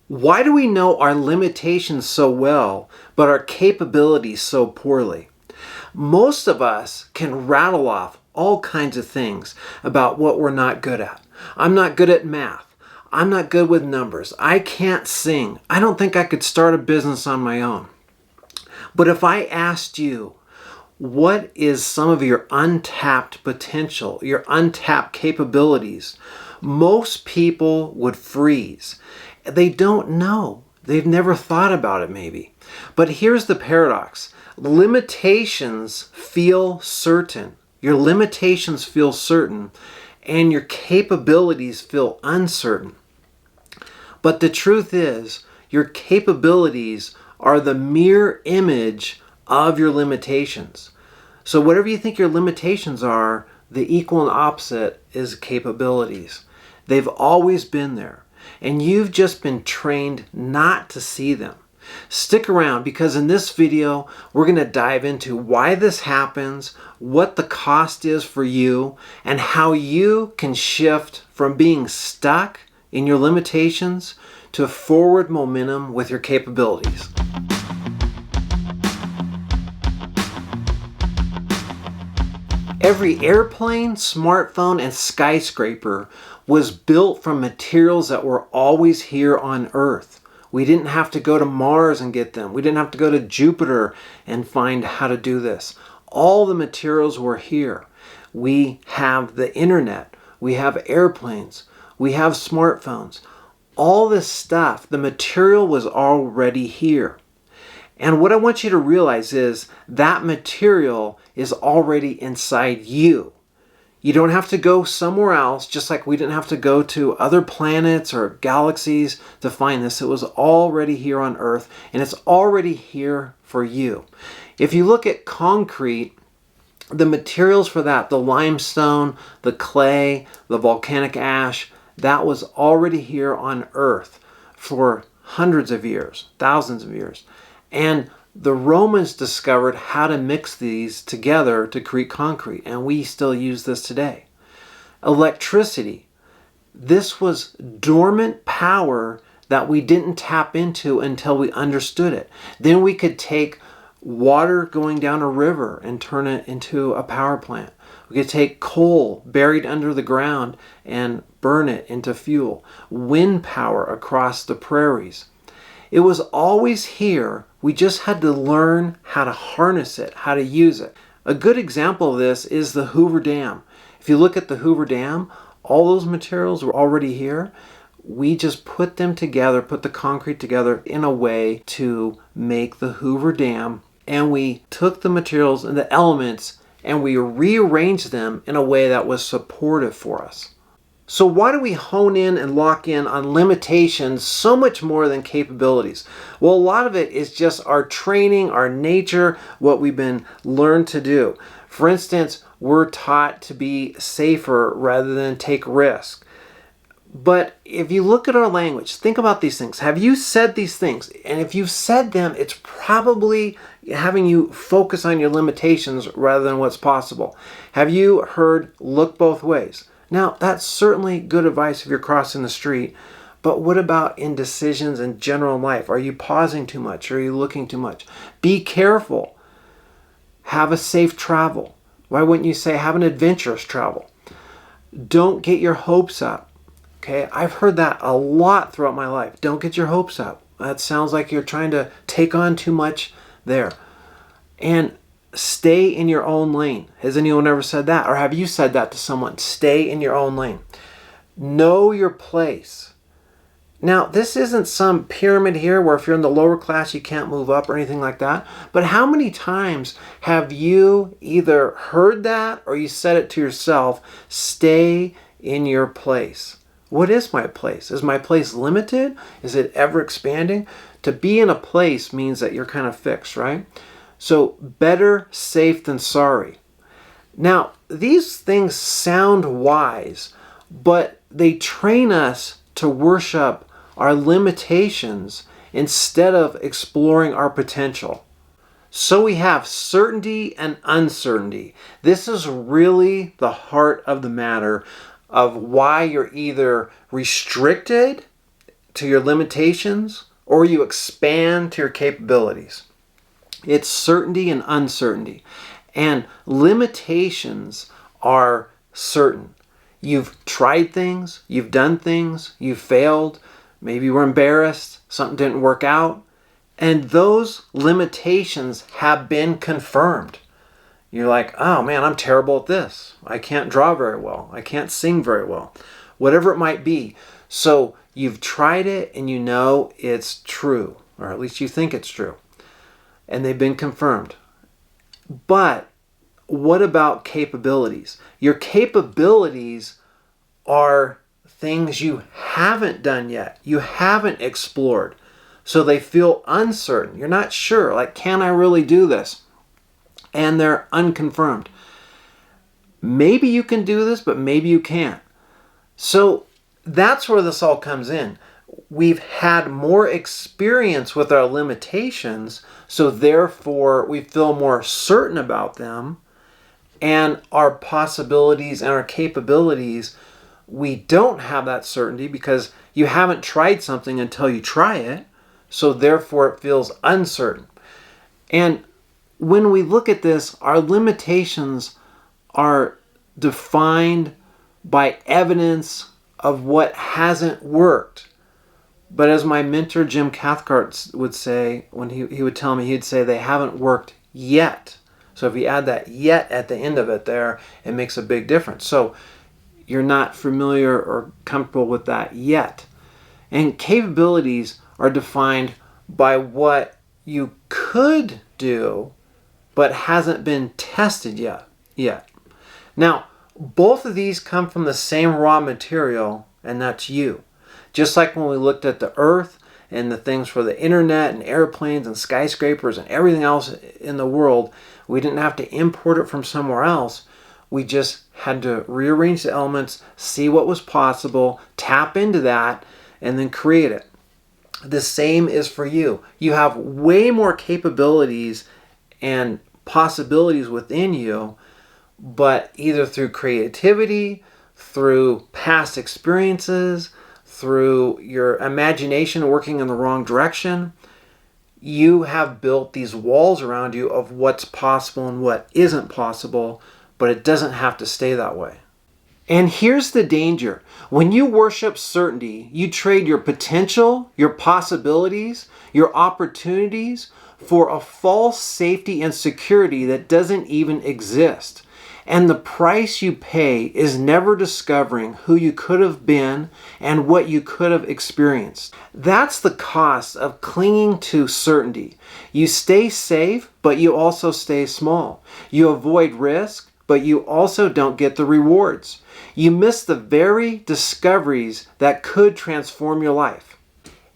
Why do we know our limitations so well, but our capabilities so poorly? Most of us can rattle off all kinds of things about what we're not good at. I'm not good at math. I'm not good with numbers. I can't sing. I don't think I could start a business on my own. But if I asked you, what is some of your untapped potential, your untapped capabilities? Most people would freeze. They don't know. They've never thought about it maybe. But here's the paradox. Limitations feel certain. Your limitations feel certain, and your capabilities feel uncertain. But the truth is, your capabilities are the mirror image of your limitations. So whatever you think your limitations are, the equal and opposite is capabilities. They've always been there, and you've just been trained not to see them. Stick around, because in this video, we're going to dive into why this happens, what the cost is for you, and how you can shift from being stuck in your limitations to forward momentum with your capabilities. Every airplane, smartphone, and skyscraper was built from materials that were always here on Earth. We didn't have to go to Mars and get them. We didn't have to go to Jupiter and find how to do this. All the materials were here. We have the internet. We have airplanes. We have smartphones. All this stuff, the material was already here. And what I want you to realize is that material is already inside you. You don't have to go somewhere else, just like we didn't have to go to other planets or galaxies to find this. It was already here on Earth, and it's already here for you. If you look at concrete, the materials for that, the limestone, the clay, the volcanic ash, that was already here on Earth for hundreds of years, thousands of years. And the Romans discovered how to mix these together to create concrete, and we still use this today. Electricity. This was dormant power that we didn't tap into until we understood it. Then we could take water going down a river and turn it into a power plant. We could take coal buried under the ground and burn it into fuel. Wind power across the prairies. It was always here. We just had to learn how to harness it, how to use it. A good example of this is the Hoover Dam. If you look at the Hoover Dam, all those materials were already here. We just put them together, put the concrete together in a way to make the Hoover Dam. And we took the materials and the elements and we rearranged them in a way that was supportive for us. So why do we hone in and lock in on limitations so much more than capabilities? Well, a lot of it is just our training, our nature, what we've been learned to do. For instance, we're taught to be safer rather than take risk. But if you look at our language, think about these things. Have you said these things? And if you've said them, it's probably having you focus on your limitations rather than what's possible. Have you heard, look both ways? Now, that's certainly good advice if you're crossing the street, but what about in decisions in general life? Are you pausing too much? Are you looking too much? Be careful. Have a safe travel. Why wouldn't you say have an adventurous travel? Don't get your hopes up. Okay, I've heard that a lot throughout my life. Don't get your hopes up. That sounds like you're trying to take on too much there. And stay in your own lane. Has anyone ever said that? Or have you said that to someone? Stay in your own lane. Know your place. Now, this isn't some pyramid here where if you're in the lower class, you can't move up or anything like that. But how many times have you either heard that or you said it to yourself? Stay in your place. What is my place? Is my place limited? Is it ever expanding? To be in a place means that you're kind of fixed, right? So better safe than sorry. Now, these things sound wise, but they train us to worship our limitations instead of exploring our potential. So we have certainty and uncertainty. This is really the heart of the matter of why you're either restricted to your limitations or you expand to your capabilities. It's certainty and uncertainty. And limitations are certain. You've tried things, you've done things, you've failed, maybe you were embarrassed, something didn't work out, and those limitations have been confirmed. You're like, oh man, I'm terrible at this. I can't draw very well. I can't sing very well. Whatever it might be. So you've tried it and you know it's true, or at least you think it's true. And they've been confirmed. But what about capabilities? Your capabilities are things you haven't done yet. You haven't explored. So they feel uncertain. You're not sure. Like, can I really do this? And they're unconfirmed. Maybe you can do this, but maybe you can't. So that's where this all comes in. We've had more experience with our limitations, so therefore we feel more certain about them, and our possibilities and our capabilities, we don't have that certainty because you haven't tried something until you try it, so therefore it feels uncertain. And when we look at this, our limitations are defined by evidence of what hasn't worked. But as my mentor Jim Cathcart would say, when he would tell me, he'd say they haven't worked yet. So if you add that yet at the end of it there, it makes a big difference. So you're not familiar or comfortable with that yet. And capabilities are defined by what you could do but hasn't been tested yet. Now, both of these come from the same raw material, and that's you. Just like when we looked at the earth and the things for the internet and airplanes and skyscrapers and everything else in the world, we didn't have to import it from somewhere else. We just had to rearrange the elements, see what was possible, tap into that, and then create it. The same is for you. You have way more capabilities and possibilities within you, but either through creativity, through past experiences, through your imagination working in the wrong direction, you have built these walls around you of what's possible and what isn't possible, but it doesn't have to stay that way. And here's the danger. When you worship certainty, you trade your potential, your possibilities, your opportunities for a false safety and security that doesn't even exist. And the price you pay is never discovering who you could have been and what you could have experienced. That's the cost of clinging to certainty. You stay safe, but you also stay small. You avoid risk, but you also don't get the rewards. You miss the very discoveries that could transform your life.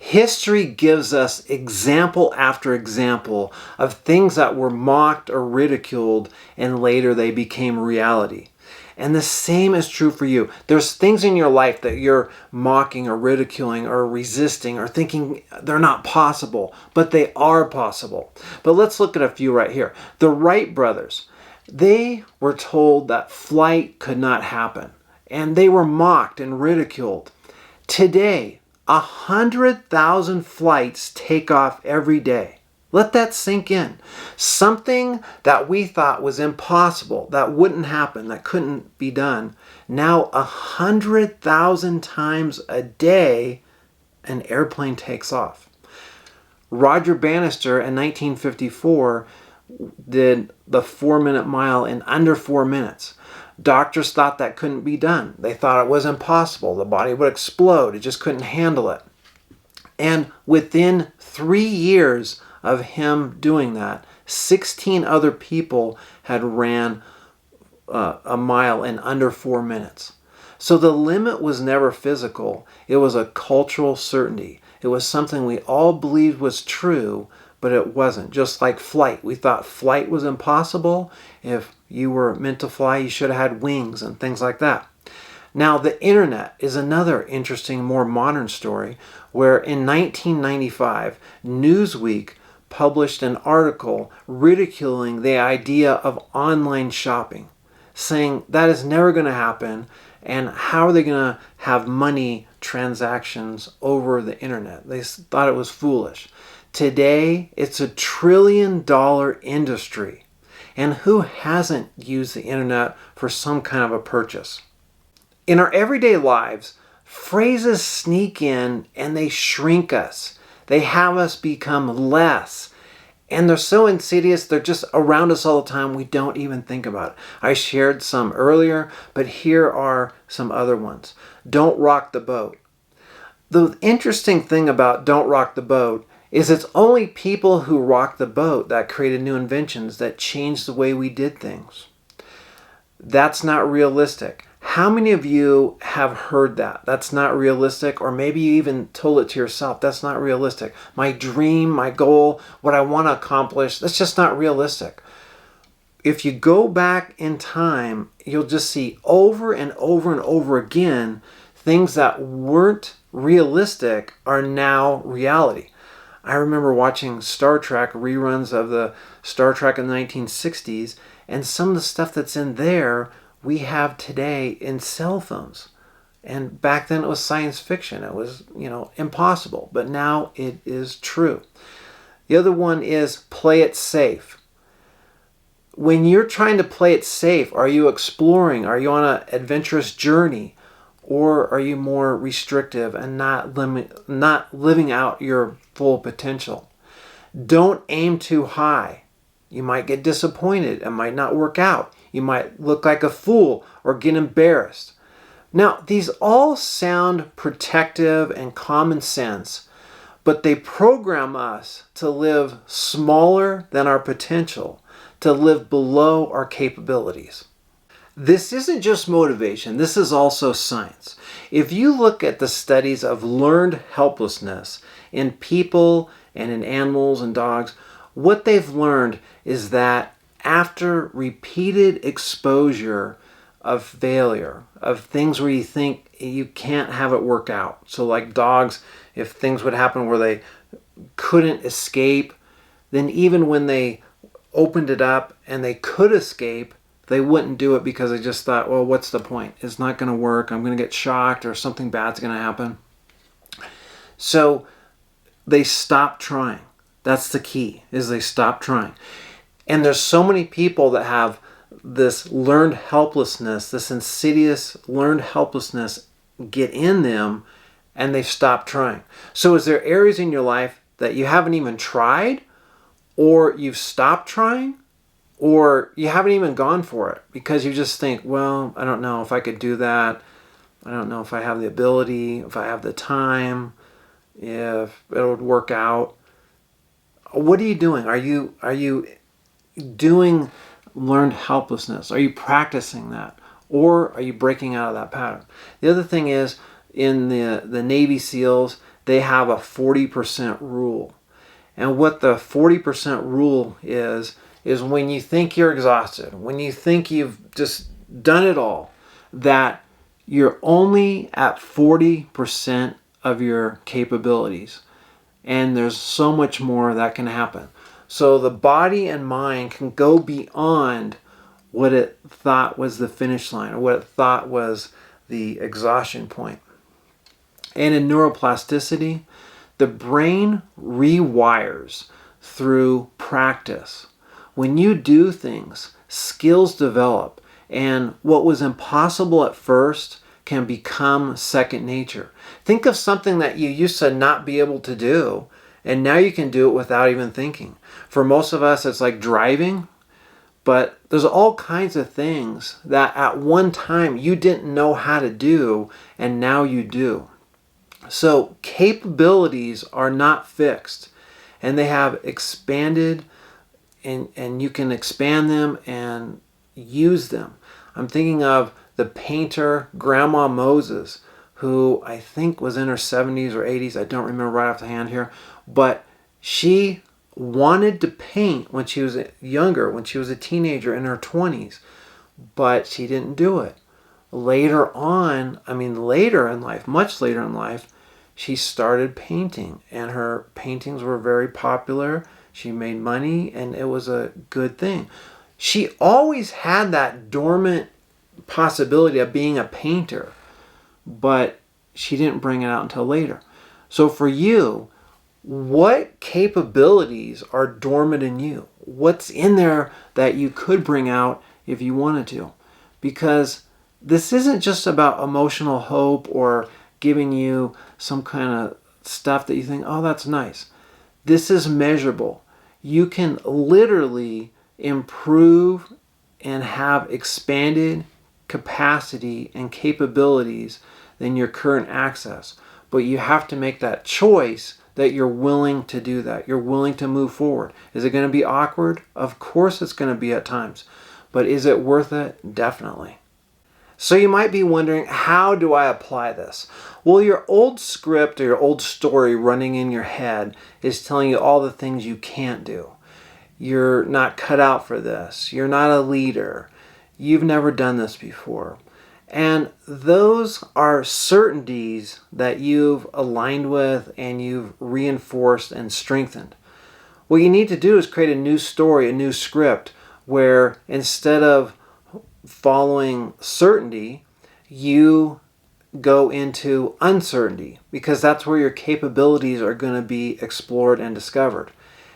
History gives us example after example of things that were mocked or ridiculed and later they became reality. And the same is true for you. There's things in your life that you're mocking or ridiculing or resisting or thinking they're not possible, but they are possible. But let's look at a few right here. The Wright brothers, they were told that flight could not happen, and they were mocked and ridiculed. Today, 100,000 flights take off every day. Let that sink in. Something that we thought was impossible, that wouldn't happen, that couldn't be done. Now 100,000 times a day, an airplane takes off. Roger Bannister in 1954 did the 4-minute mile in under 4 minutes. Doctors thought that couldn't be done. They thought it was impossible. The body would explode. It just couldn't handle it. And within 3 years of him doing that, 16 other people had ran a mile in under 4 minutes. So the limit was never physical. It was a cultural certainty. It was something we all believed was true, but it wasn't. Just like flight. We thought flight was impossible. If you were meant to fly, you should have had wings and things like that. Now, the internet is another interesting, more modern story where in 1995, Newsweek published an article ridiculing the idea of online shopping, saying that is never going to happen And how are they going to have money transactions over the internet? They thought it was foolish. Today, it's $1 trillion industry. And who hasn't used the internet for some kind of a purchase? In our everyday lives, phrases sneak in and they shrink us. They have us become less. And they're so insidious, they're just around us all the time, we don't even think about it. I shared some earlier, but here are some other ones. Don't rock the boat. The interesting thing about don't rock the boat is it's only people who rock the boat that created new inventions that changed the way we did things. That's not realistic. How many of you have heard that? That's not realistic, or maybe you even told it to yourself. That's not realistic. My dream, my goal, what I want to accomplish, that's just not realistic. If you go back in time, you'll just see over and over and over again, things that weren't realistic are now reality. I remember watching Star Trek reruns of the Star Trek in the 1960s, and some of the stuff that's in there we have today in cell phones. And back then it was science fiction. It was, impossible. But now it is true. The other one is play it safe. When you're trying to play it safe, are you exploring? Are you on an adventurous journey? Or are you more restrictive and not living out your full potential? Don't aim too high. You might get disappointed. It might not work out. You might look like a fool or get embarrassed. Now, these all sound protective and common sense, but they program us to live smaller than our potential, to live below our capabilities. This isn't just motivation, this is also science. If you look at the studies of learned helplessness in people and in animals and dogs, what they've learned is that after repeated exposure of failure, of things where you think you can't have it work out. So like dogs, if things would happen where they couldn't escape, then even when they opened it up and they could escape, they wouldn't do it because they just thought, well, what's the point? It's not going to work. I'm going to get shocked or something bad's going to happen. So they stopped trying. That's the key, is they stop trying. And there's so many people that have this learned helplessness, this insidious learned helplessness get in them, and they've stopped trying. So is there areas in your life that you haven't even tried, or you've stopped trying, or you haven't even gone for it because you just think, well, I don't know if I could do that. I don't know if I have the ability, if I have the time, if it would work out. What are you doing? Are you doing learned helplessness? Are you practicing that? Or are you breaking out of that pattern? The other thing is, in the Navy SEALs, they have a 40% rule. And what the 40% rule is when you think you're exhausted, when you think you've just done it all, that you're only at 40% of your capabilities. And there's so much more that can happen. So the body and mind can go beyond what it thought was the finish line or what it thought was the exhaustion point. And in neuroplasticity, the brain rewires through practice. When you do things, skills develop, and what was impossible at first can become second nature. Think of something that you used to not be able to do, and now you can do it without even thinking. For most of us, it's like driving, but there's all kinds of things that at one time you didn't know how to do, and now you do. So capabilities are not fixed, and they have expanded, and you can expand them and use them. I'm thinking of the painter Grandma Moses, who I think was in her 70s or 80s. I don't remember right off the hand here. But she wanted to paint when she was younger, when she was a teenager in her 20s. But she didn't do it. Later on, later in life, much later in life, she started painting. And her paintings were very popular. She made money, and it was a good thing. She always had that dormant possibility of being a painter, but she didn't bring it out until later. So for you, what capabilities are dormant in you? What's in there that you could bring out if you wanted to? Because this isn't just about emotional hope or giving you some kind of stuff that you think, oh, that's nice. This is measurable. You can literally improve and have expanded capacity and capabilities than your current access. But you have to make that choice that you're willing to do that. You're willing to move forward. Is it going to be awkward? Of course it's going to be at times. But is it worth it? Definitely. So you might be wondering, how do I apply this? Well, your old script or your old story running in your head is telling you all the things you can't do. You're not cut out for this. You're not a leader. You've never done this before. And those are certainties that you've aligned with and you've reinforced and strengthened. What you need to do is create a new story, a new script, where instead of following certainty, you go into uncertainty, because that's where your capabilities are going to be explored and discovered.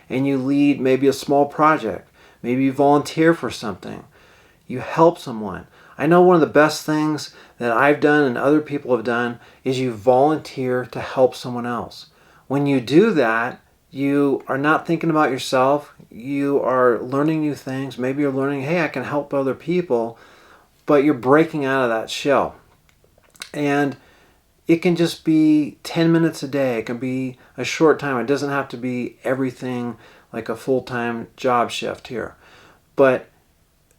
And you lead maybe a small project, maybe you volunteer for something, you help someone. I know one of the best things that I've done and other people have done is you volunteer to help someone else. When you do that, you are not thinking about yourself. You are learning new things. Maybe you're learning, hey, I can help other people, but you're breaking out of that shell. And it can just be 10 minutes a day. It can be a short time. It doesn't have to be everything like a full-time job shift here. But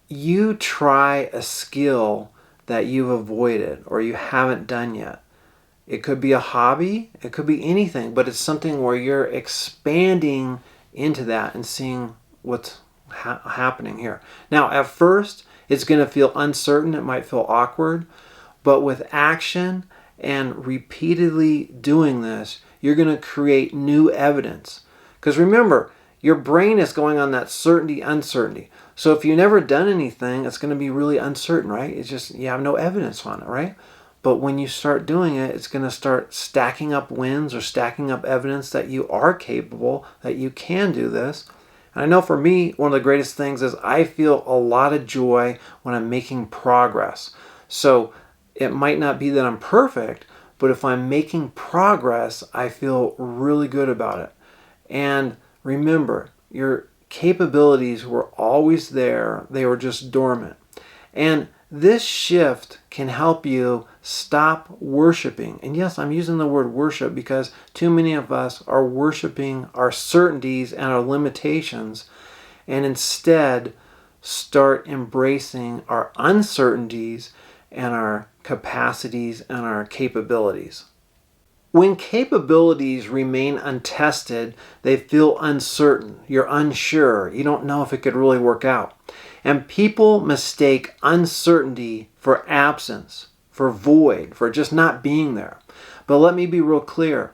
you try a skill that you've avoided or you haven't done yet. It could be a hobby, it could be anything, but it's something where you're expanding into that and seeing what's happening here. Now, at first, it's going to feel uncertain, it might feel awkward, but with action and repeatedly doing this, you're going to create new evidence. Because remember, your brain is going on that certainty, uncertainty. So if you've never done anything, it's going to be really uncertain, right? It's just, you have no evidence on it, right? But when you start doing it, it's going to start stacking up wins or stacking up evidence that you are capable, that you can do this. And I know for me, one of the greatest things is I feel a lot of joy when I'm making progress. So it might not be that I'm perfect, but if I'm making progress, I feel really good about it. And remember, your capabilities were always there. They were just dormant. And this shift can help you stop worshiping. And yes, I'm using the word worship because too many of us are worshiping our certainties and our limitations, and instead start embracing our uncertainties and our capacities and our capabilities. When capabilities remain untested, they feel uncertain. You're unsure. You don't know if it could really work out. And people mistake uncertainty for absence, for void, for just not being there. But let me be real clear.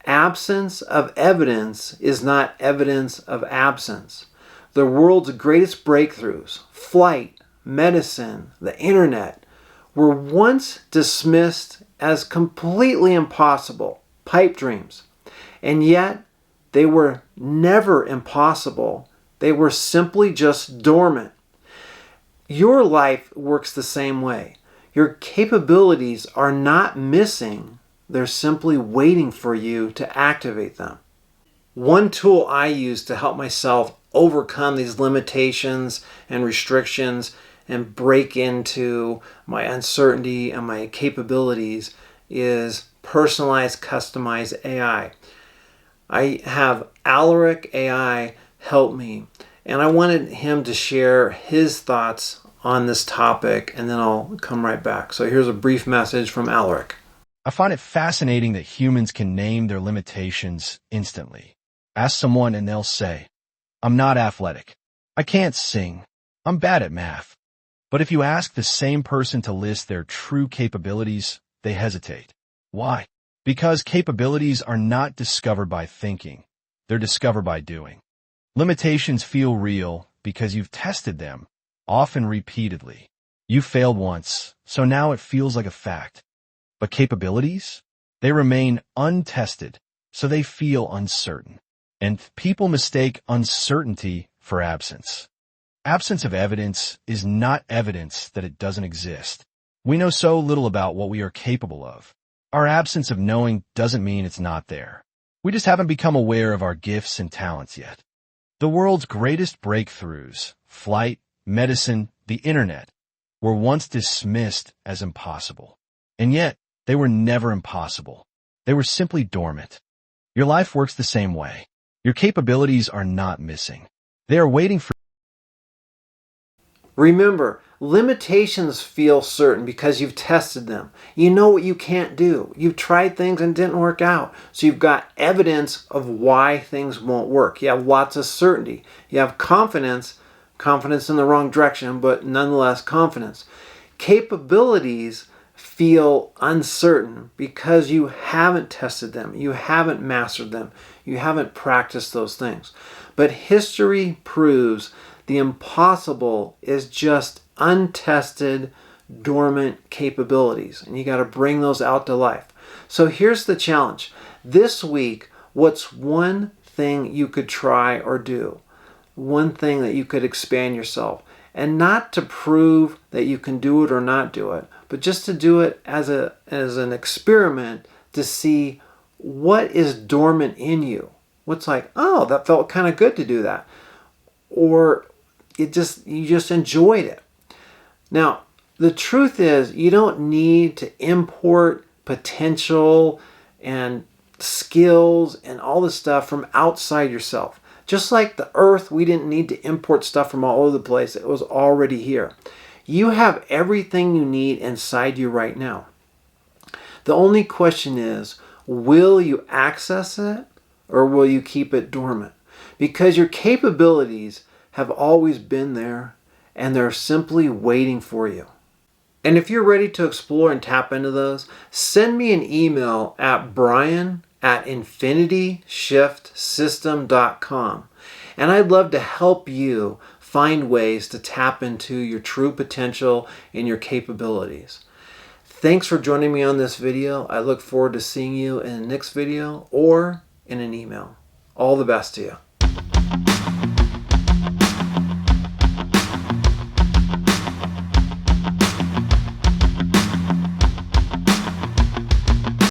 Absence of evidence is not evidence of absence. The world's greatest breakthroughs, flight, medicine, the internet, were once dismissed as completely impossible, pipe dreams. And yet, they were never impossible. They were simply just dormant. Your life works the same way. Your capabilities are not missing. They're simply waiting for you to activate them. One tool I use to help myself overcome these limitations and restrictions and break into my uncertainty and my capabilities is personalized, customized AI. I have Alaric AI help me, and I wanted him to share his thoughts on this topic, and then I'll come right back. So here's a brief message from Alaric. I find it fascinating that humans can name their limitations instantly. Ask someone and they'll say, I'm not athletic. I can't sing. I'm bad at math. But if you ask the same person to list their true capabilities, they hesitate. Why? Because capabilities are not discovered by thinking. They're discovered by doing. Limitations feel real because you've tested them, often repeatedly. You failed once, so now it feels like a fact. But capabilities? They remain untested, so they feel uncertain. And people mistake uncertainty for absence. Absence of evidence is not evidence that it doesn't exist. We know so little about what we are capable of. Our absence of knowing doesn't mean it's not there. We just haven't become aware of our gifts and talents yet. The world's greatest breakthroughs, flight, medicine, the internet, were once dismissed as impossible. And yet, they were never impossible. They were simply dormant. Your life works the same way. Your capabilities are not missing. They are waiting for. Remember, limitations feel certain because you've tested them. You know what you can't do. You've tried things and it didn't work out. So you've got evidence of why things won't work. You have lots of certainty. You have confidence in the wrong direction, but nonetheless confidence. Capabilities feel uncertain because you haven't tested them. You haven't mastered them. You haven't practiced those things. But history proves the impossible is just untested, dormant capabilities. And you got to bring those out to life. So here's the challenge. This week, what's one thing you could try or do? One thing that you could expand yourself. And not to prove that you can do it or not do it, but just to do it as an experiment to see what is dormant in you. What's like, oh, that felt kind of good to do that. Or you just enjoyed it. Now, the truth is you don't need to import potential and skills and all this stuff from outside yourself. Just like the earth, we didn't need to import stuff from all over the place. It was already here. You have everything you need inside you right now. The only question is, will you access it or will you keep it dormant? Because your capabilities have always been there and they're simply waiting for you. And if you're ready to explore and tap into those, send me an email at brian@infinityshift.com. And I'd love to help you find ways to tap into your true potential and your capabilities. Thanks for joining me on this video. I look forward to seeing you in the next video or in an email. All the best to you.